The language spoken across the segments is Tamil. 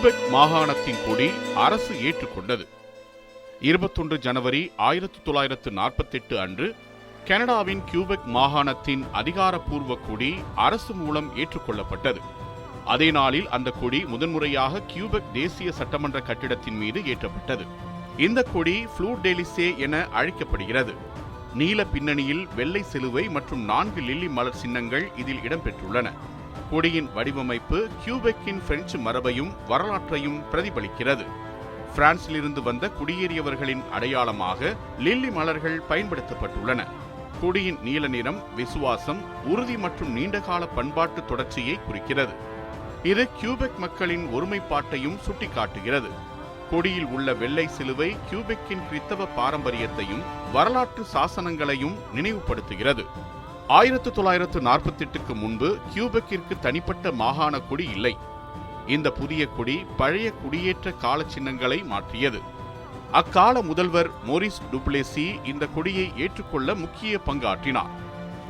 கியூபெக் மாகாணத்தின் கொடி அரசு ஏற்றுக்கொண்டது. 21 ஜனவரி 1948 அன்று கனடாவின் கியூபெக் மாகாணத்தின் அதிகாரப்பூர்வ கொடி அரசு மூலம் ஏற்றுக்கொள்ளப்பட்டது. அதே நாளில் அந்த கொடி முதன்முறையாக கியூபெக் தேசிய சட்டமன்ற கட்டிடத்தின் மீது ஏற்றப்பட்டது. இந்த கொடி ஃப்ளூர் டெலிசே என அழைக்கப்படுகிறது. நீல பின்னணியில் வெள்ளை சிலுவை மற்றும் 4 லில்லி மலர் சின்னங்கள் இதில் இடம்பெற்றுள்ளன. கொடியின் வடிவமைப்பு கியூபெக்கின் பிரெஞ்சு மரபையும் வரலாற்றையும் பிரதிபலிக்கிறது. பிரான்சிலிருந்து வந்த குடியேறியவர்களின் அடையாளமாக லில்லி மலர்கள் பயன்படுத்தப்பட்டுள்ளன. கொடியின் நீல நிறம் விசுவாசம், உறுதி மற்றும் நீண்டகால பண்பாட்டு தொடர்ச்சியை குறிக்கிறது. இது கியூபெக் மக்களின் ஒருமைப்பாட்டையும் சுட்டிக்காட்டுகிறது. கொடியில் உள்ள வெள்ளை சிலுவை கியூபெக்கின் கிறித்தவ பாரம்பரியத்தையும் வரலாற்று சாசனங்களையும் நினைவுபடுத்துகிறது. 1948க்கு முன்பு கியூபெக்கிற்கு தனிப்பட்ட மாகாண கொடி இல்லை. இந்த புதிய கொடி பழைய குடியேற்ற கால சின்னங்களை மாற்றியது. அக்கால முதல்வர் மோரிஸ் டுப்ளேசி இந்த கொடியை ஏற்றுக்கொள்ள முக்கிய பங்காற்றினார்.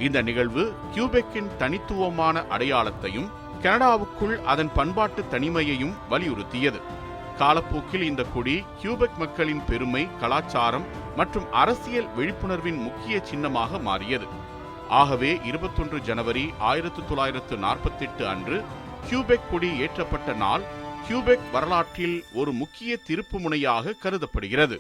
இந்த நிகழ்வு கியூபெக்கின் தனித்துவமான அடையாளத்தையும் கனடாவுக்குள் அதன் பண்பாட்டு தனிமையையும் வலியுறுத்தியது. காலப்போக்கில் இந்த கொடி கியூபெக் மக்களின் பெருமை, கலாச்சாரம் மற்றும் அரசியல் விழிப்புணர்வின் முக்கிய சின்னமாக மாறியது. ஆகவே 21 ஜனவரி 1948 அன்று கியூபெக் கொடி ஏற்றப்பட்ட நாள் கியூபெக் வரலாற்றில் ஒரு முக்கிய திருப்புமுனையாக கருதப்படுகிறது.